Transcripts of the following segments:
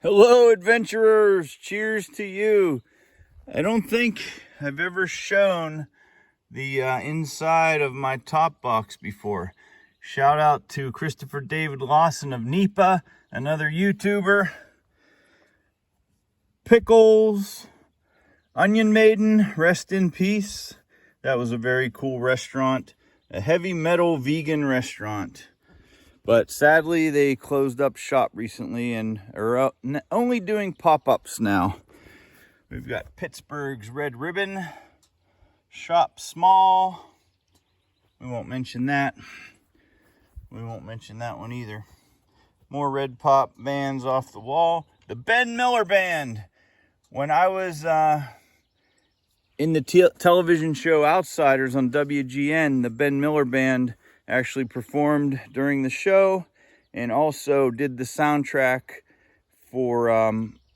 Hello, adventurers. Cheers to you. I don't think I've ever shown the inside of my top box before. Shout out to Christopher David Lawson of NEPA, another YouTuber. Pickles, Onion Maiden, rest in peace. That was a very cool restaurant. A heavy metal vegan restaurant. But sadly, they closed up shop recently and are only doing pop-ups now. We've got Pittsburgh's Red Ribbon, Shop Small. We won't mention that. We won't mention that one either. More Red Pop bands off the wall. The Ben Miller Band. When I was in the television show Outsiders on WGN, the Ben Miller Band actually performed during the show and also did the soundtrack for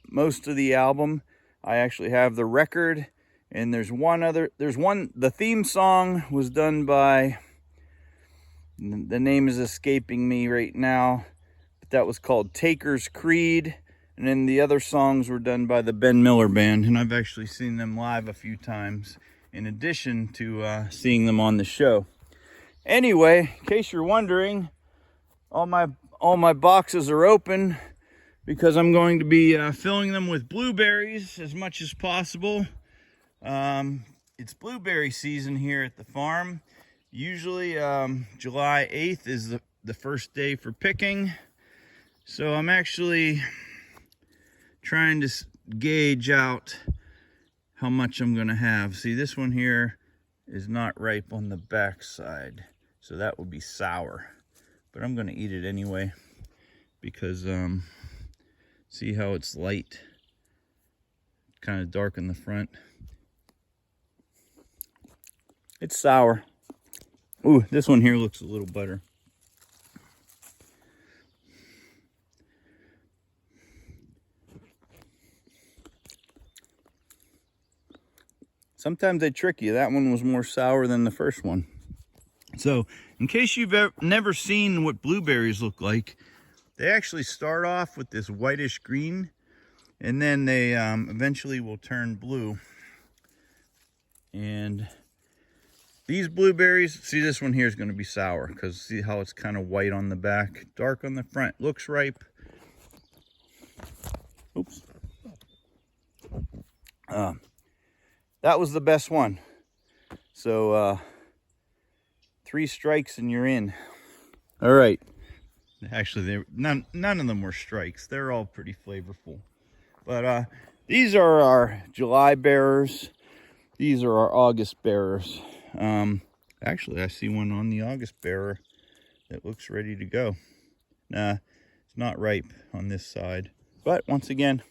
most of the album. I actually have the record, and the theme song was done by, the name is escaping me right now, but that was called Taker's Creed, and then the other songs were done by the Ben Miller Band, and I've actually seen them live a few times in addition to seeing them on the show. Anyway, in case you're wondering, all my boxes are open because I'm going to be filling them with blueberries as much as possible. It's blueberry season here at the farm. Usually July 8th is the first day for picking. So I'm actually trying to gauge out how much I'm going to have. See, this one here is not ripe on the back side, so that would be sour, but I'm going to eat it anyway because see how it's light, kind of dark in the front. It's sour. Ooh, this one here looks a little better. Sometimes they trick you. That one was more sour than the first one. So, in case you've never seen what blueberries look like, they actually start off with this whitish green, and then they eventually will turn blue. And these blueberries, see, this one here is going to be sour because see how it's kind of white on the back, dark on the front. Looks ripe. Oops. That was the best one. So 3 strikes and you're in. All right. Actually, none of them were strikes. They're all pretty flavorful. But these are our July bearers. These are our August bearers. Actually, I see one on the August bearer that looks ready to go. Nah, it's not ripe on this side. But once again,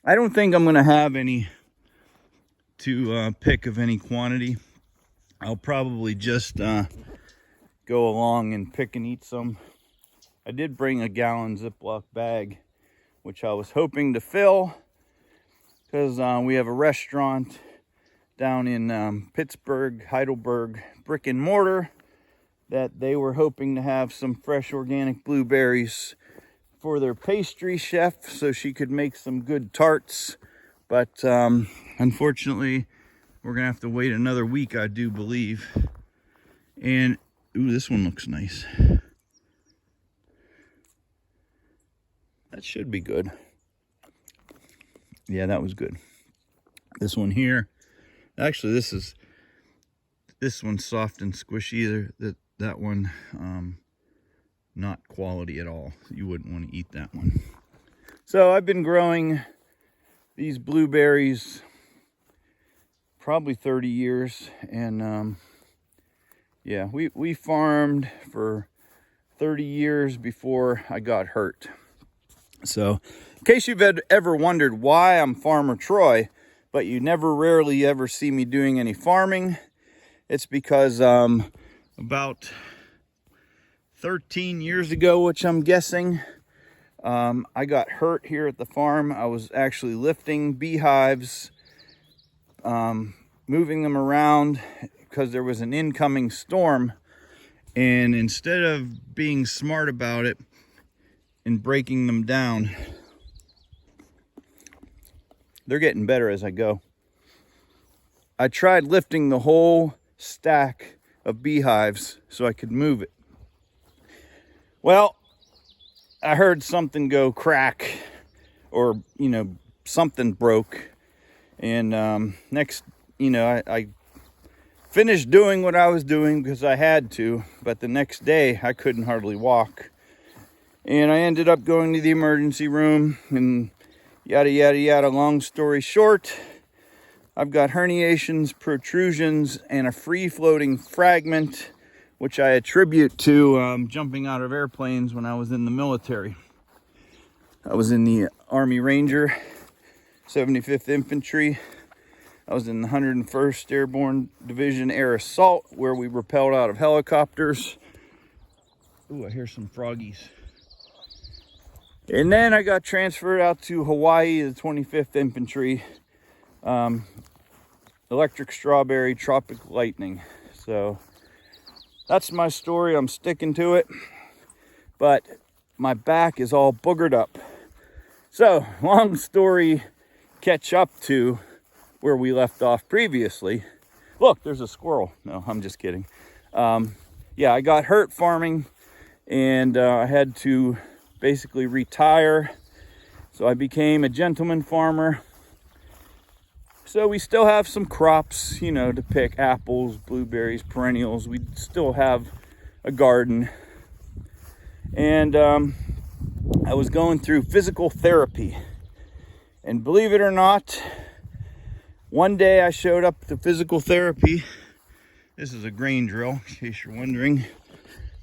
I don't think I'm going to have any to pick of any quantity. I'll probably just go along and pick and eat some. I did bring a gallon Ziploc bag, which I was hoping to fill because we have a restaurant down in Pittsburgh, Heidelberg, brick and mortar, that they were hoping to have some fresh organic blueberries for their pastry chef so she could make some good tarts. But unfortunately, we're gonna have to wait another week, I do believe. And ooh, this one looks nice. That should be good. Yeah, that was good. This one here, actually, this one's soft and squishy. That one, not quality at all. You wouldn't want to eat that one. So I've been growing these blueberries probably 30 years, and yeah, we farmed for 30 years before I got hurt. So in case you've ever wondered why I'm Farmer Troy, but you rarely ever see me doing any farming, it's because about 13 years ago, which I'm guessing, I got hurt here at the farm. I was actually lifting beehives, moving them around because there was an incoming storm. And instead of being smart about it, and breaking them down. They're getting better as I go. I tried lifting the whole stack of beehives so I could move it. Well, I heard something go crack, or, something broke. And next, I finished doing what I was doing because I had to, but the next day I couldn't hardly walk. And I ended up going to the emergency room and yada, yada, yada. Long story short, I've got herniations, protrusions, and a free-floating fragment, which I attribute to jumping out of airplanes when I was in the military. I was in the Army Ranger, 75th Infantry. I was in the 101st Airborne Division Air Assault, where we rappelled out of helicopters. Ooh, I hear some froggies. And then I got transferred out to Hawaii, the 25th Infantry, Electric Strawberry Tropic Lightning. So that's my story. I'm sticking to it. But my back is all boogered up. So, long story catch up to where we left off previously. Look, there's a squirrel. No, I'm just kidding. Yeah, I got hurt farming, and I had to basically retire. So I became a gentleman farmer. So we still have some crops, to pick: apples, blueberries, perennials. We still have a garden. And I was going through physical therapy. And believe it or not, one day I showed up to physical therapy. This is a grain drill, in case you're wondering.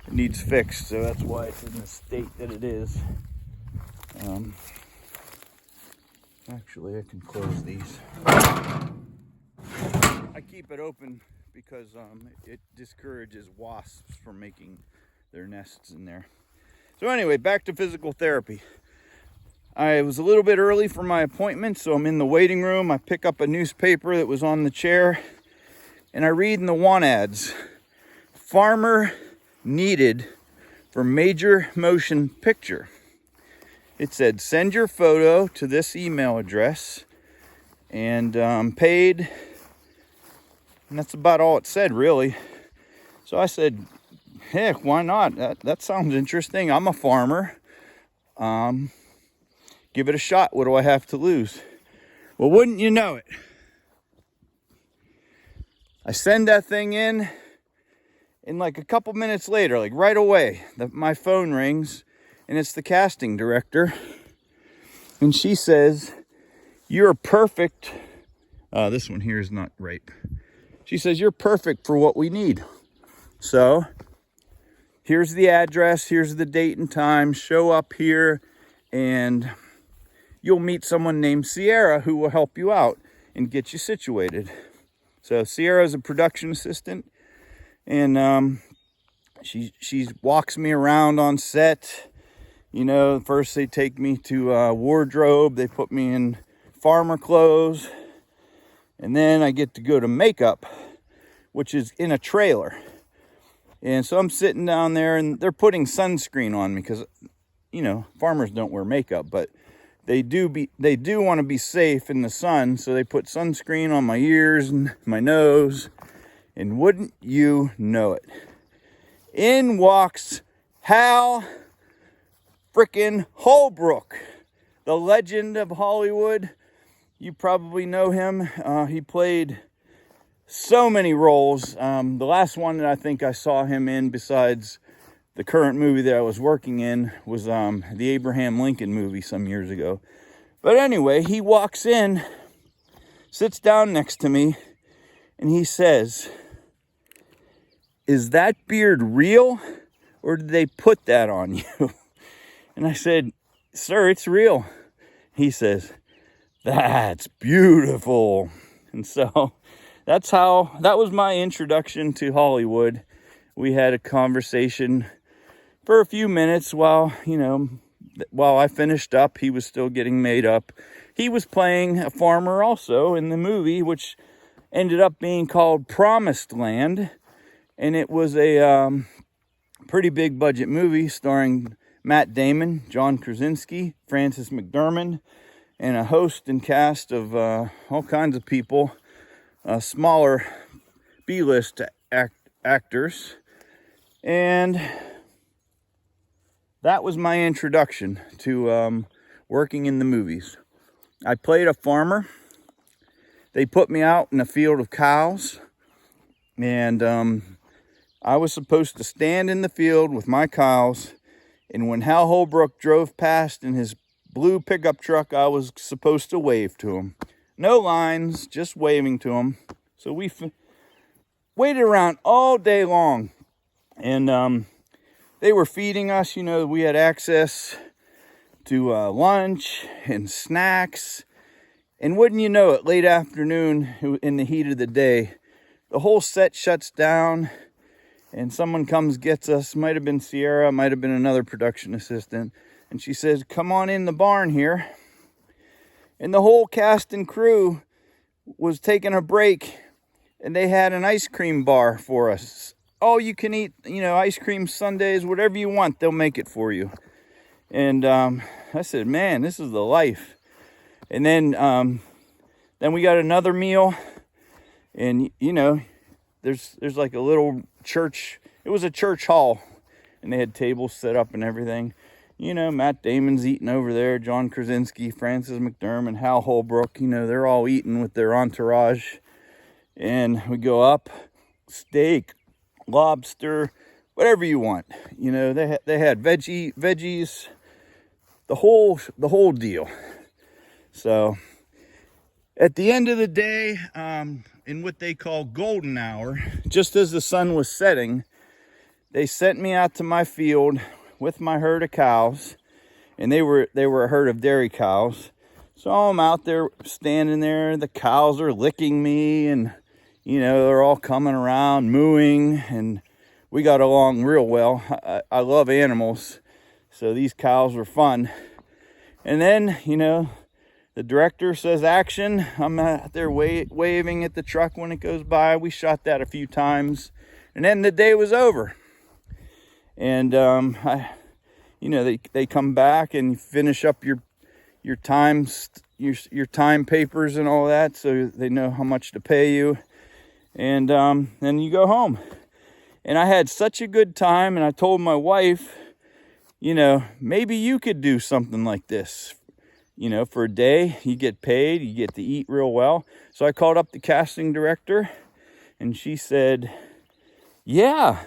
It needs fixed, so that's why it's in the state that it is. Actually, I can close these. I keep it open because it discourages wasps from making their nests in there. So anyway, back to physical therapy. I was a little bit early for my appointment, so I'm in the waiting room. I pick up a newspaper that was on the chair, and I read in the want ads, farmer needed for major motion picture. It said, send your photo to this email address, and paid. And that's about all it said, really. So I said, heck, why not? That sounds interesting. I'm a farmer. Give it a shot. What do I have to lose? Well, wouldn't you know it? I send that thing in, and like a couple minutes later, like right away, my phone rings, and it's the casting director. And she says, you're perfect. This one here is not right. She says, you're perfect for what we need. So here's the address. Here's the date and time. Show up here, and you'll meet someone named Sierra who will help you out and get you situated. So Sierra is a production assistant, and she walks me around on set. First they take me to wardrobe. They put me in farmer clothes, and then I get to go to makeup, which is in a trailer. And so I'm sitting down there, and they're putting sunscreen on me because, farmers don't wear makeup, but they do want to be safe in the sun, so they put sunscreen on my ears and my nose. And wouldn't you know it, in walks HAL frickin' Holbrook, the legend of Hollywood. You probably know him. He played so many roles. The last one that I think I saw him in, besides the current movie that I was working in, was the Abraham Lincoln movie some years ago. But anyway, he walks in, sits down next to me, and he says, is that beard real, or did they put that on you? And I said, sir, it's real. He says, that's beautiful. And so that was my introduction to Hollywood. We had a conversation for a few minutes while I finished up. He was still getting made up. He was playing a farmer also in the movie, which ended up being called Promised Land. And it was a pretty big budget movie starring Matt Damon, John Krasinski, Frances McDermott, and a host and cast of all kinds of people, smaller B-list actors. And that was my introduction to working in the movies. I played a farmer. They put me out in a field of cows, and I was supposed to stand in the field with my cows, and when Hal Holbrook drove past in his blue pickup truck, I was supposed to wave to him. No lines, just waving to him. So we waited around all day long, and they were feeding us. You know, we had access to lunch and snacks. And wouldn't you know it, late afternoon in the heat of the day, the whole set shuts down and someone comes, gets us. Might have been Sierra, might have been another production assistant. And she says, come on in the barn here. And the whole cast and crew was taking a break, and they had an ice cream bar for us. Oh, you can eat, you know, ice cream sundaes, whatever you want, they'll make it for you. And I said, man, this is the life. And then we got another meal, and you know, there's like a little church. It was a church hall, and they had tables set up and everything. You know, Matt Damon's eating over there, John Krasinski, Frances McDermott, Hal Holbrook. You know, they're all eating with their entourage. And we go up, steak, lobster, whatever you want. You know, they had veggies, the whole deal. So at the end of the day, in what they call golden hour, just as the sun was setting, they sent me out to my field with my herd of cows, and they were a herd of dairy cows. So I'm out there standing there, the cows are licking me, and you know, they're all coming around mooing, and we got along real well. I love animals, so these cows were fun. And then, you know, the director says action. I'm out there waving at the truck when it goes by. We shot that a few times, and then the day was over. And you know, they come back and finish up your time papers and all that, so they know how much to pay you. And then you go home. And I had such a good time, and I told my wife, you know, maybe you could do something like this. You know, for a day, you get paid, you get to eat real well. So I called up the casting director, and she said, yeah,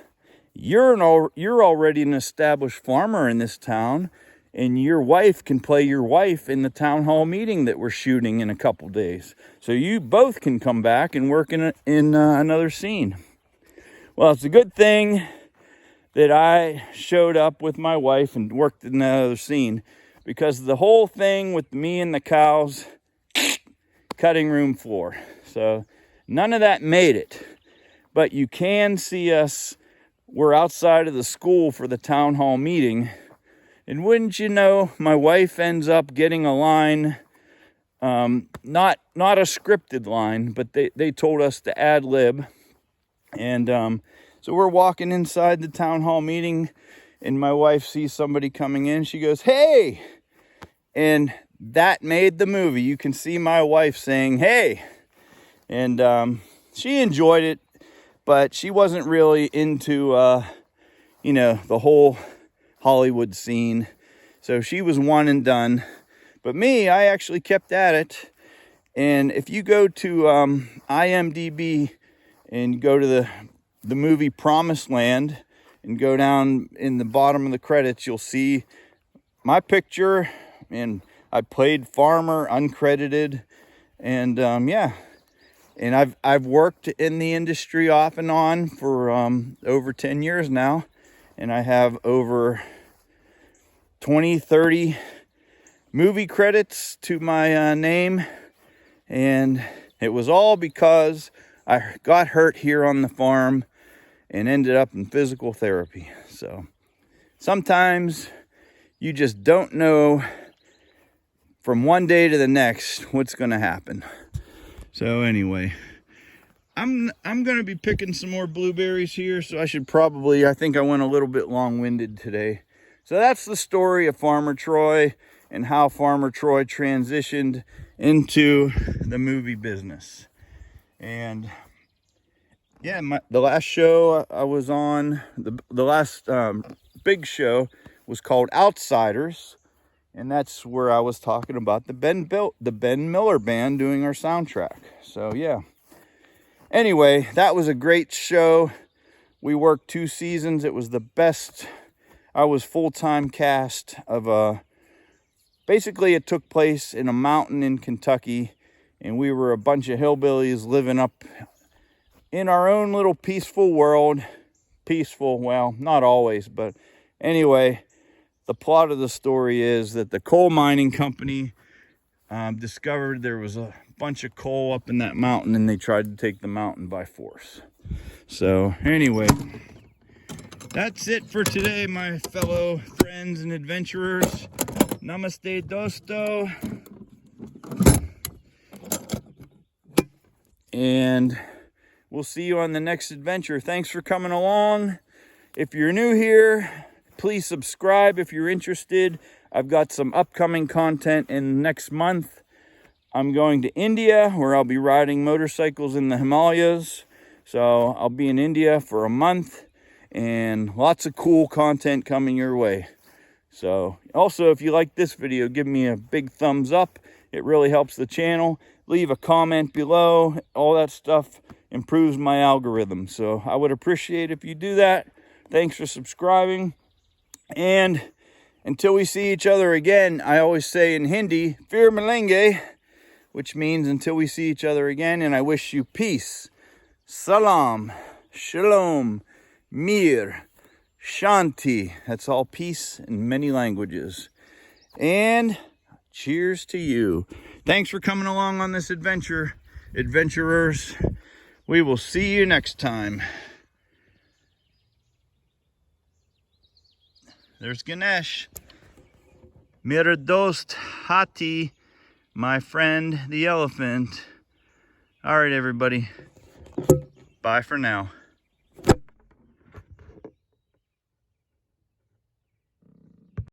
you're already an established farmer in this town, and your wife can play your wife in the town hall meeting that we're shooting in a couple days. So you both can come back and work in another scene. Well, it's a good thing that I showed up with my wife and worked in another scene, because the whole thing with me and the cows, cutting room floor. So none of that made it. But you can see us. We're outside of the school for the town hall meeting. And wouldn't you know, my wife ends up getting a line, not a scripted line, but they told us to ad lib. And so we're walking inside the town hall meeting, and my wife sees somebody coming in. She goes, hey! And that made the movie. You can see my wife saying, hey! And she enjoyed it, but she wasn't really into, you know, the whole Hollywood scene. So she was one and done. But me, I actually kept at it. And if you go to IMDb and go to the movie Promised Land and go down in the bottom of the credits, you'll see my picture, and I played farmer, uncredited. And yeah, and I've worked in the industry off and on for over 10 years now, and I have over 20, 30 movie credits to my name. And it was all because I got hurt here on the farm and ended up in physical therapy. So sometimes you just don't know from one day to the next what's going to happen. So anyway, I'm going to be picking some more blueberries here. So I think I went a little bit long-winded today. So that's the story of Farmer Troy and how Farmer Troy transitioned into the movie business. And yeah, the last show I was on, the last big show was called Outsiders. And that's where I was talking about the Ben Miller Band doing our soundtrack. So yeah. Anyway, that was a great show. We worked 2 seasons. It was the best. I was full-time cast of basically it took place in a mountain in Kentucky, and we were a bunch of hillbillies living up in our own little peaceful world. Peaceful, well, not always, but anyway, the plot of the story is that the coal mining company discovered there was a bunch of coal up in that mountain, and they tried to take the mountain by force. So anyway, that's it for today, my fellow friends and adventurers. Namaste, dosto. And we'll see you on the next adventure. Thanks for coming along. If you're new here, please subscribe if you're interested. I've got some upcoming content in next month. I'm going to India, where I'll be riding motorcycles in the Himalayas. So I'll be in India for a month, and lots of cool content coming your way. So also, if you like this video, give me a big thumbs up. It really helps the channel. Leave a comment below. All that stuff improves my algorithm. So I would appreciate if you do that. Thanks for subscribing. And until we see each other again, I always say in Hindi, Fir Milenge, which means until we see each other again. And I wish you peace, salam, shalom, mir, shanti. That's all peace in many languages. And cheers to you. Thanks for coming along on this adventure, adventurers. We will see you next time. There's Ganesh. Mera dost Hati, my friend the elephant. All right, everybody. Bye for now.